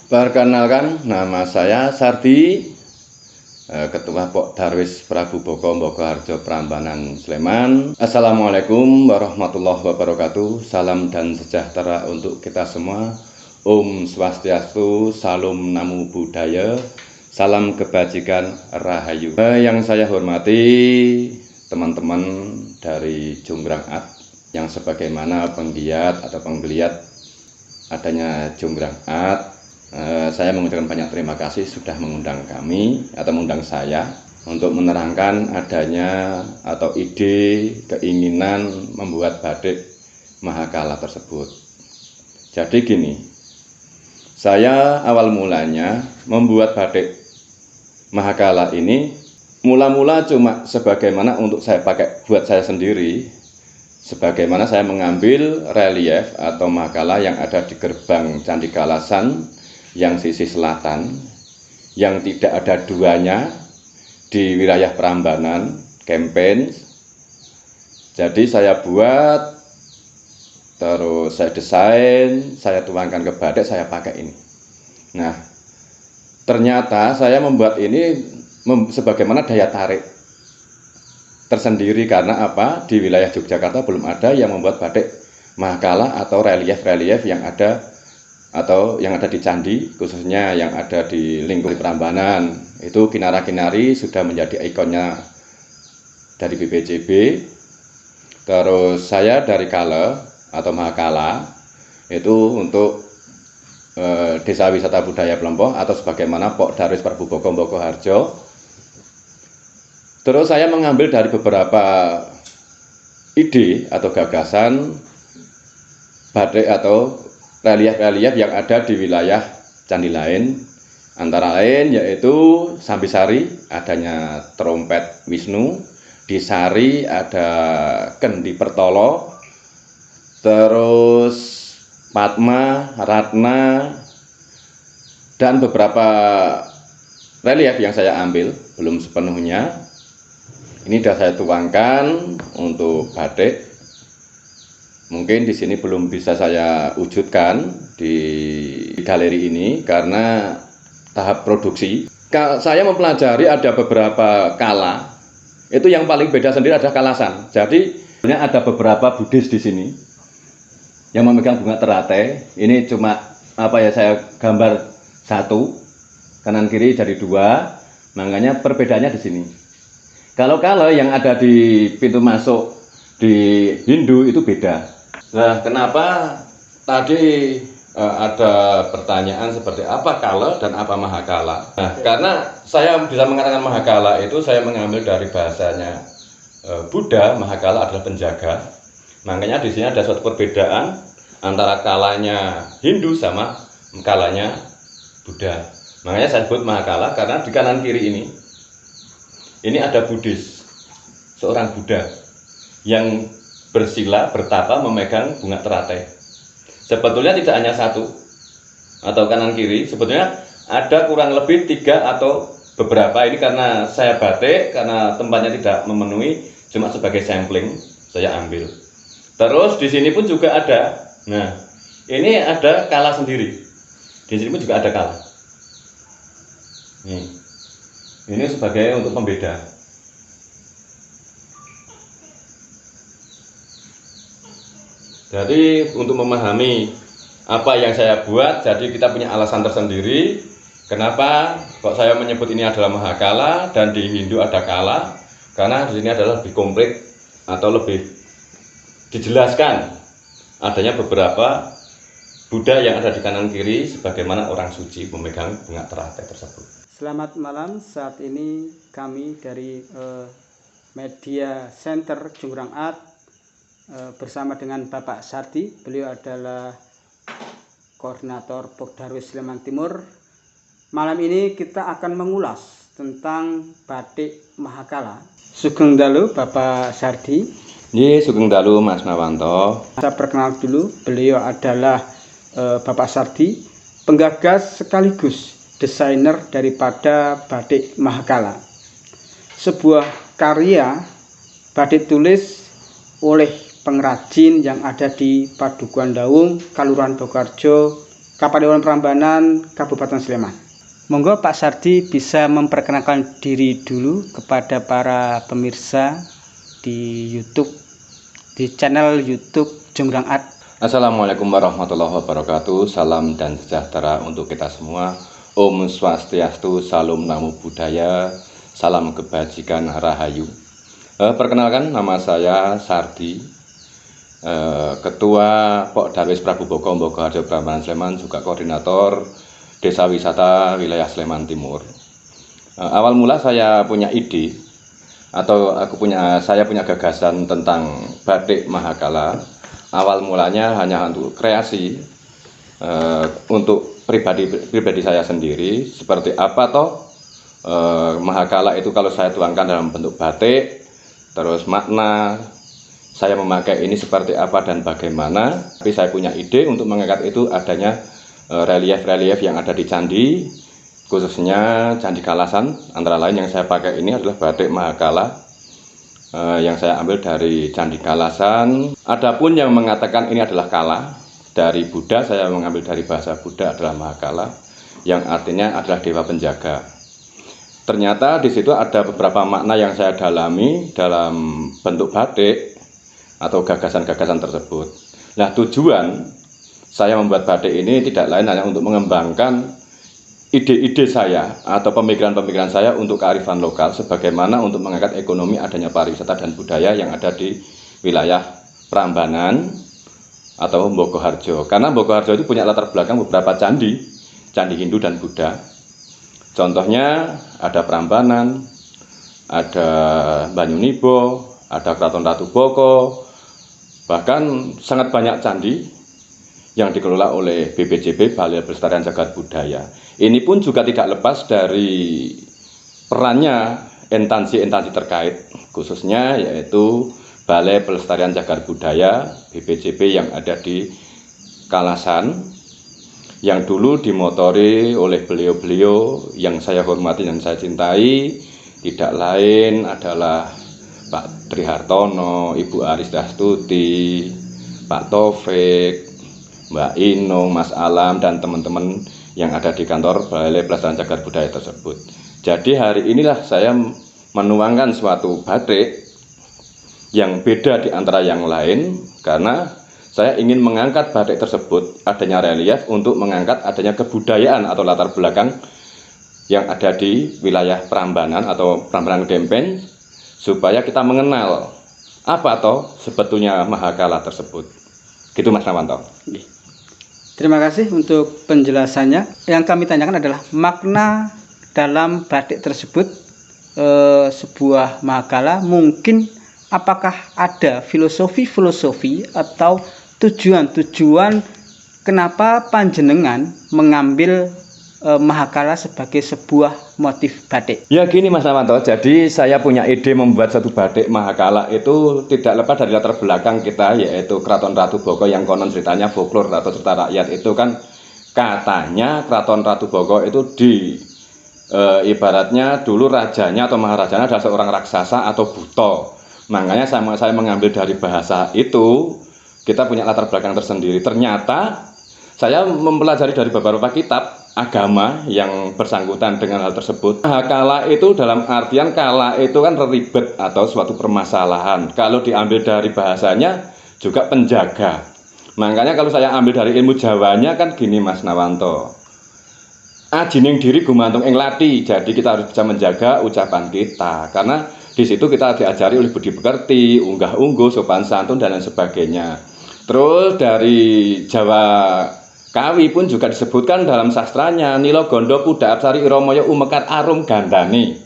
Perkenalkan, nama saya Sardi, Ketua Pok Darwis Prabu Boko Bokoharjo Prambanan Sleman. Assalamualaikum warahmatullahi wabarakatuh. Salam dan sejahtera untuk kita semua. Om Swastiastu, Salam Namo Buddhaya, salam kebajikan Rahayu. Yang saya hormati teman-teman dari Jonggrang Art yang sebagaimana penggiat atau penggeliat adanya Jonggrang Art. Saya mengucapkan banyak terima kasih sudah mengundang kami atau mengundang saya untuk menerangkan adanya atau ide keinginan membuat batik Mahakala tersebut. Jadi gini, saya awal mulanya membuat batik Mahakala ini mula-mula cuma sebagaimana untuk saya pakai buat saya sendiri, sebagaimana saya mengambil relief atau Mahakala yang ada di gerbang Candi Kalasan yang sisi selatan, yang tidak ada duanya di wilayah Prambanan, Kempen. Jadi saya buat, terus saya desain, saya tuangkan ke batik, saya pakai ini. Nah, ternyata saya membuat ini sebagaimana daya tarik tersendiri, karena apa? Di wilayah Yogyakarta belum ada yang membuat batik Mahakala atau relief-relief yang ada di candi, khususnya yang ada di lingkup Prambanan. Itu Kinara-Kinari sudah menjadi ikonnya dari BPJB. Terus saya dari Kala atau Mahakala itu untuk Desa Wisata Budaya Plempoh atau sebagaimana Pok Darwis Prabu Boko Bokoharjo. Terus saya mengambil dari beberapa ide atau gagasan batik atau relief-relief yang ada di wilayah candi lain, antara lain yaitu Sambisari adanya trompet Wisnu, di Sari ada Kendi Pertolo, terus Padma, Ratna, dan beberapa relief yang saya ambil belum sepenuhnya. Ini sudah saya tuangkan untuk batik. Mungkin di sini belum bisa saya wujudkan di galeri ini karena tahap produksi. Saya mempelajari ada beberapa kala. Itu yang paling beda sendiri adalah kalasan. Jadi ada beberapa Buddhis di sini yang memegang bunga teratai. Ini cuma saya gambar satu, kanan kiri jadi dua. Makanya perbedaannya di sini. Kalau yang ada di pintu masuk di Hindu itu beda. Nah, kenapa tadi ada pertanyaan seperti apa Kala dan apa Mahakala? Nah, karena saya bisa mengatakan Mahakala itu saya mengambil dari bahasanya Buddha. Mahakala adalah penjaga. Makanya di sini ada suatu perbedaan antara kalanya Hindu sama kalanya Buddha. Makanya saya sebut Mahakala karena di kanan kiri ini ada Buddhis, seorang Buddha yang bersila, bertapa, memegang bunga teratai. Sebetulnya tidak hanya satu atau kanan kiri, sebetulnya ada kurang lebih 3 atau beberapa. Ini karena saya batik, karena tempatnya tidak memenuhi, cuma sebagai sampling saya ambil. Terus di sini pun juga ada. Nah, ini ada kala sendiri. Di sini pun juga ada kala. Ini sebagai untuk pembeda. Jadi untuk memahami apa yang saya buat, jadi kita punya alasan tersendiri kenapa kok saya menyebut ini adalah Mahakala dan di Hindu ada Kala, karena di sini adalah lebih komplit atau lebih dijelaskan adanya beberapa Buddha yang ada di kanan kiri sebagaimana orang suci memegang bunga teratai tersebut. Selamat malam, saat ini kami dari Media Center Jonggrang Art bersama dengan Bapak Sardi. Beliau adalah koordinator Pok Darwis Sleman Timur. Malam ini kita akan mengulas tentang batik Mahakala. Sugeng Dalu Bapak Sardi. Sugeng Dalu Mas Nawanto. Saya perkenal dulu, beliau adalah Bapak Sardi, penggagas sekaligus desainer daripada batik Mahakala, sebuah karya batik tulis oleh pengrajin yang ada di Padukuhan Dawung, Kelurahan Bokoharjo, Kapaliwuran Prambanan, Kabupaten Sleman. Monggo Pak Sardi bisa memperkenalkan diri dulu kepada para pemirsa di YouTube, di channel YouTube Jonggrang Art. Assalamualaikum warahmatullahi wabarakatuh. Salam dan sejahtera untuk kita semua. Om Swastiastu, Salam Namo Buddhaya, salam kebajikan rahayu. Perkenalkan, nama saya Sardi, Ketua Pok Darwis Prabu Boko Harjo Prambanan Sleman, juga koordinator Desa Wisata Wilayah Sleman Timur. Awal mula saya punya ide, atau saya punya gagasan tentang batik Mahakala. Awal mulanya hanya untuk kreasi, untuk pribadi saya sendiri. Seperti apa toh Mahakala itu kalau saya tuangkan dalam bentuk batik, terus makna saya memakai ini seperti apa dan bagaimana. Tapi saya punya ide untuk mengangkat itu adanya relief-relief yang ada di candi, khususnya Candi Kalasan. Antara lain yang saya pakai ini adalah batik Mahakala, yang saya ambil dari Candi Kalasan. Adapun yang mengatakan ini adalah kala dari Buddha, saya mengambil dari bahasa Buddha adalah Mahakala, yang artinya adalah dewa penjaga. Ternyata di situ ada beberapa makna yang saya dalami dalam bentuk batik atau gagasan-gagasan tersebut. Nah, tujuan saya membuat batik ini tidak lain hanya untuk mengembangkan ide-ide saya atau pemikiran-pemikiran saya untuk kearifan lokal, sebagaimana untuk mengangkat ekonomi adanya pariwisata dan budaya yang ada di wilayah Prambanan atau Boko Harjo. Karena Boko Harjo itu punya latar belakang beberapa candi Hindu dan Buddha. Contohnya ada Prambanan, ada Banyunibo, ada Keraton Ratu Boko, bahkan sangat banyak candi yang dikelola oleh BPJB, Balai Pelestarian Cagar Budaya. Ini pun juga tidak lepas dari perannya instansi-instansi terkait, khususnya yaitu Balai Pelestarian Cagar Budaya BPJB yang ada di Kalasan, yang dulu dimotori oleh beliau-beliau yang saya hormati dan saya cintai. Tidak lain adalah Pak Trihartono, Ibu Aris Dastuti, Pak Taufik, Mbak Inung, Mas Alam, dan teman-teman yang ada di kantor Balai Pelestarian Cagar Budaya tersebut. Jadi hari inilah saya menuangkan suatu batik yang beda di antara yang lain, karena saya ingin mengangkat batik tersebut adanya relief untuk mengangkat adanya kebudayaan atau latar belakang yang ada di wilayah Prambanan atau Prambanan Gempen, supaya kita mengenal apa toh sebetulnya Mahakala tersebut. Gitu Mas Nawanto. Terima kasih untuk penjelasannya. Yang kami tanyakan adalah makna dalam batik tersebut, sebuah Mahakala, mungkin apakah ada filosofi atau tujuan kenapa panjenengan mengambil Mahakala sebagai sebuah motif batik? Ya gini Mas Nawanto, jadi saya punya ide membuat satu batik Mahakala itu tidak lepas dari latar belakang kita, yaitu Keraton Ratu Boko, yang konon ceritanya folklore atau cerita rakyat itu kan katanya Keraton Ratu Boko itu ibaratnya dulu rajanya atau maharajanya adalah seorang raksasa atau buto. Makanya saya mengambil dari bahasa itu, kita punya latar belakang tersendiri. Ternyata saya mempelajari dari beberapa kitab agama yang bersangkutan dengan hal tersebut. Mahakala itu dalam artian kala itu kan ribet atau suatu permasalahan. Kalau diambil dari bahasanya juga penjaga. Makanya kalau saya ambil dari ilmu Jawanya kan gini Mas Nawanto, ajining diri gumantung ing lati. Jadi kita harus bisa menjaga ucapan kita, karena di situ kita diajari oleh budi pekerti, unggah-ungguh, sopan santun, dan lain sebagainya. Terus dari Jawa Kawi pun juga disebutkan dalam sastranya, Nilo Gondo Puda Apsari Iromoyo Umekar Arum Gandani.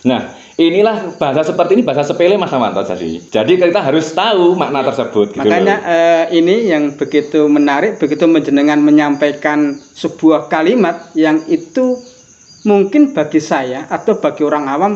Nah, inilah bahasa seperti ini, bahasa sepele Mas Nawanto. Jadi kita harus tahu makna tersebut. Makanya ini yang begitu menarik, begitu menjenengan menyampaikan sebuah kalimat yang itu mungkin bagi saya atau bagi orang awam,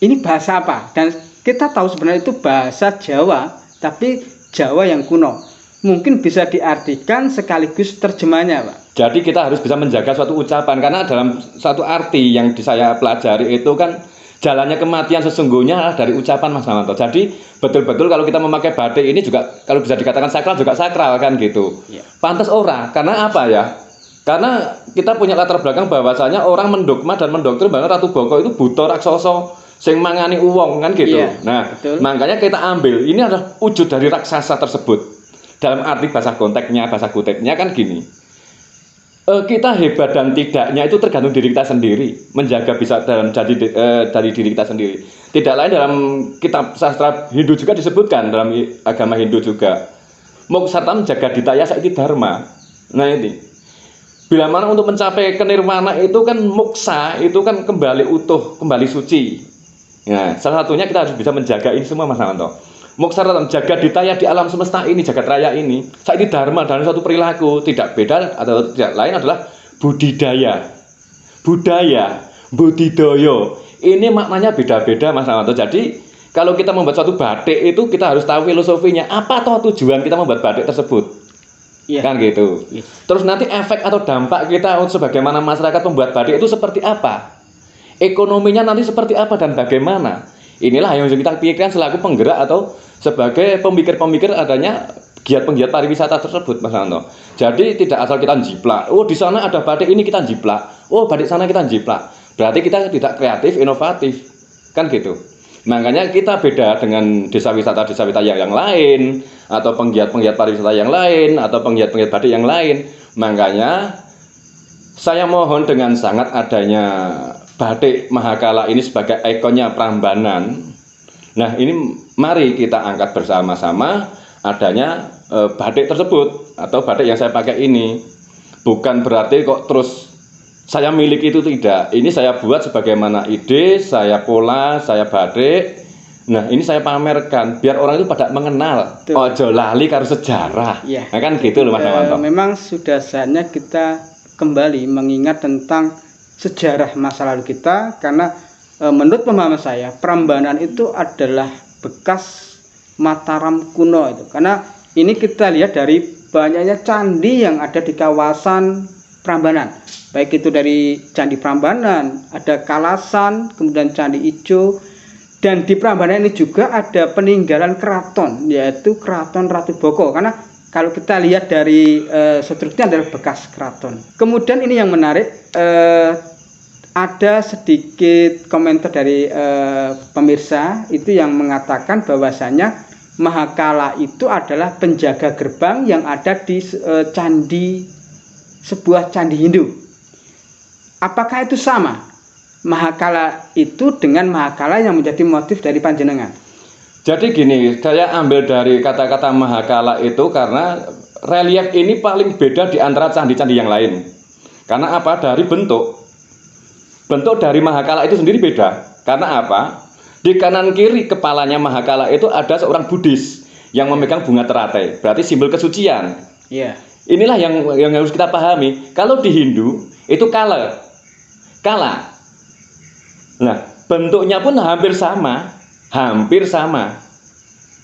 ini bahasa apa? Dan kita tahu sebenarnya itu bahasa Jawa, tapi Jawa yang kuno. Mungkin bisa diartikan sekaligus terjemahnya, Pak. Jadi kita harus bisa menjaga suatu ucapan, karena dalam satu arti yang saya pelajari itu kan Jalannya kematian sesungguhnya adalah dari ucapan, Mas Mawanto. Jadi betul-betul kalau kita memakai batik ini juga kalau bisa dikatakan sakral juga sakral kan gitu. Iya. Pantas ora, karena apa ya? Karena kita punya latar belakang bahwasanya orang mendogma dan mendoktrin bahwa Ratu Boko itu buta raksasa sing mangani uwong kan gitu. Iya, Nah, betul. makanya kita ambil ini adalah wujud dari raksasa tersebut. Dalam arti bahasa konteksnya, bahasa kutipnya kan gini. Kita hebat dan tidaknya itu tergantung diri kita sendiri, menjaga bisa dalam dari diri kita sendiri. Tidak lain dalam kitab sastra Hindu juga disebutkan, dalam agama Hindu juga. Moksarta menjaga ditaya saiki dharma. Nah ini. Bila mana untuk mencapai kenirwana itu kan moksa, itu kan kembali utuh, kembali suci. Nah, salah satunya kita harus bisa menjaga ini semua, Mas Mawanto. Moksa menjaga ditaya di alam semesta ini, jagat raya ini. Saiki dharma dalam suatu perilaku tidak beda atau tidak lain adalah budidaya. Budaya, budidaya. Ini maknanya beda-beda, Mas Mawanto. Jadi, kalau kita membuat suatu batik itu kita harus tahu filosofinya. Apa toh tujuan kita membuat batik tersebut? Iya. Kan gitu. Iya. Terus nanti efek atau dampak kita sebagaimana masyarakat membuat batik itu seperti apa? Ekonominya nanti seperti apa dan bagaimana? Inilah yang kita pikirkan selaku penggerak atau sebagai pemikir-pemikir adanya penggiat pariwisata tersebut, Mas Anto. Jadi tidak asal kita jiplak. Oh, di sana ada batik ini kita jiplak. Oh, batik sana kita jiplak. Berarti kita tidak kreatif, inovatif. Kan gitu. Makanya kita beda dengan desa wisata yang lain, atau penggiat-penggiat pariwisata yang lain, atau penggiat-penggiat batik yang lain. Makanya saya mohon dengan sangat adanya batik Mahakala ini sebagai ikonnya Prambanan. Nah ini mari kita angkat bersama-sama adanya batik tersebut, atau batik yang saya pakai ini. Bukan berarti kok terus saya miliki itu, tidak. Ini saya buat sebagaimana ide, saya pola, saya batik. Nah, ini saya pamerkan biar orang itu pada mengenal. Ojo lali karo sejarah. Ya. Nah, kan gitu loh Mas Mawanto. Memang sudah saatnya kita kembali mengingat tentang sejarah masa lalu kita, karena menurut pemahaman saya Prambanan itu adalah bekas Mataram kuno itu. Karena ini kita lihat dari banyaknya candi yang ada di kawasan Prambanan. Baik itu dari Candi Prambanan, ada Kalasan, kemudian Candi Ijo, dan di Prambanan ini juga ada peninggalan keraton, yaitu Keraton Ratu Boko. Karena kalau kita lihat dari strukturnya adalah bekas keraton. Kemudian ini yang menarik, ada sedikit komentar dari pemirsa itu yang mengatakan bahwasanya Mahakala itu adalah penjaga gerbang yang ada di sebuah candi Hindu. Apakah itu sama Mahakala itu dengan Mahakala yang menjadi motif dari panjenengan? Jadi gini, saya ambil dari kata-kata Mahakala itu karena relief ini paling beda di antara candi-candi yang lain. Karena apa? Dari bentuk. Bentuk dari Mahakala itu sendiri beda. Karena apa? Di kanan kiri kepalanya Mahakala itu ada seorang Buddhis yang memegang bunga teratai. Berarti simbol kesucian. Iya. Inilah yang harus kita pahami. Kalau di Hindu itu kala. Nah, bentuknya pun hampir sama.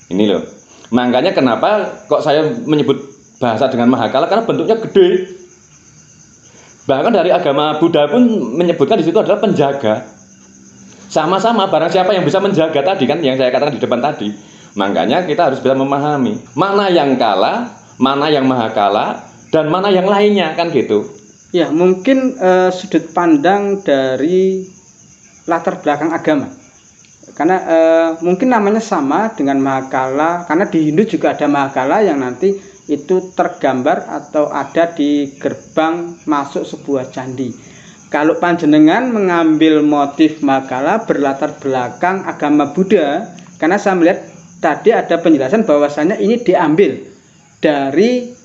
Ini loh. Makanya kenapa kok saya menyebut bahasa dengan Mahakala, karena bentuknya gede. Bahkan dari agama Buddha pun menyebutkan di situ adalah penjaga. Sama-sama barang siapa yang bisa menjaga tadi, kan yang saya katakan di depan tadi. Makanya kita harus bisa memahami mana yang kala, mana yang Mahakala, dan mana yang lainnya, kan gitu. Ya, mungkin sudut pandang dari latar belakang agama. Karena mungkin namanya sama dengan Mahakala, karena di Hindu juga ada Mahakala yang nanti itu tergambar atau ada di gerbang masuk sebuah candi. Kalau panjenengan mengambil motif Mahakala berlatar belakang agama Buddha, karena saya melihat tadi ada penjelasan bahwasannya ini diambil dari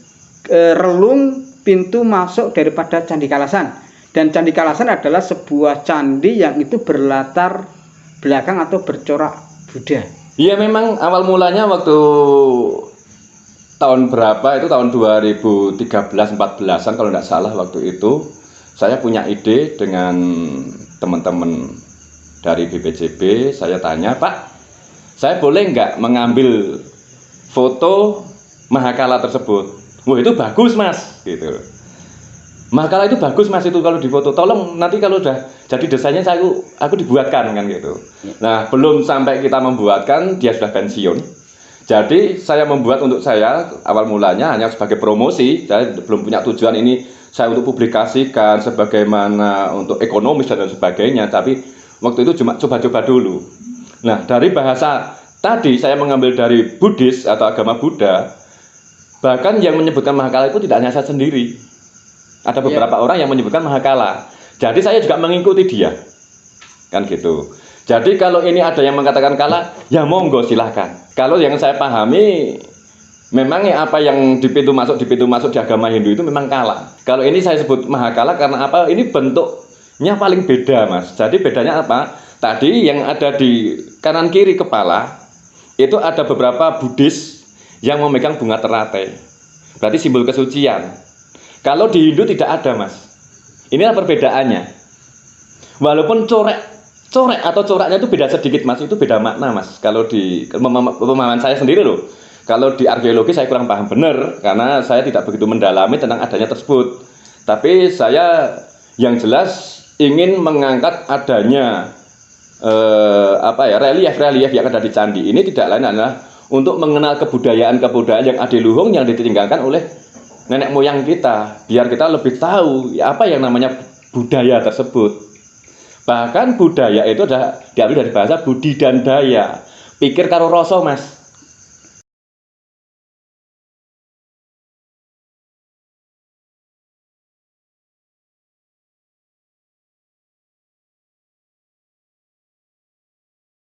relung pintu masuk daripada Candi Kalasan. Dan Candi Kalasan adalah sebuah candi yang itu berlatar belakang atau bercorak Buddha. Iya, memang awal mulanya waktu tahun berapa itu, tahun 2013-14an kalau tidak salah, waktu itu saya punya ide dengan teman-teman dari BPJB. Saya tanya, Pak, saya boleh nggak mengambil foto Mahakala tersebut? Wah, itu bagus Mas, gitu. Mahakala itu bagus Mas itu kalau difoto. Tolong nanti kalau udah jadi desainnya aku dibuatkan kan gitu. Nah, belum sampai kita membuatkan dia sudah pensiun. Jadi saya membuat untuk saya awal mulanya hanya sebagai promosi. Saya belum punya tujuan ini saya untuk publikasikan sebagaimana untuk ekonomis dan sebagainya. Tapi waktu itu cuma coba-coba dulu. Nah, dari bahasa tadi saya mengambil dari Buddhis atau agama Buddha. Bahkan yang menyebutkan Mahakala itu tidak hanya saya sendiri. Ada beberapa orang yang menyebutkan Mahakala. Jadi saya juga mengikuti dia. Kan gitu. Jadi kalau ini ada yang mengatakan kala, ya monggo silahkan. Kalau yang saya pahami, memang apa yang di pintu masuk di agama Hindu itu memang kala. Kalau ini saya sebut Mahakala karena apa? Ini bentuknya paling beda Mas. Jadi bedanya apa? Tadi yang ada di kanan kiri kepala, itu ada beberapa Buddhis yang memegang bunga teratai. Berarti simbol kesucian. Kalau di Hindu tidak ada Mas. Inilah perbedaannya. Walaupun corak atau coraknya itu beda sedikit Mas, itu beda makna Mas. Kalau di pemahaman saya sendiri loh. Kalau di arkeologi saya kurang paham benar karena saya tidak begitu mendalami tentang adanya tersebut. Tapi saya yang jelas ingin mengangkat adanya relief yang ada di candi ini tidak lain adalah untuk mengenal kebudayaan yang adiluhung yang ditinggalkan oleh nenek moyang kita, biar kita lebih tahu apa yang namanya budaya tersebut. Bahkan budaya itu adalah diambil dari bahasa budi dan daya, pikir karo rasa Mas.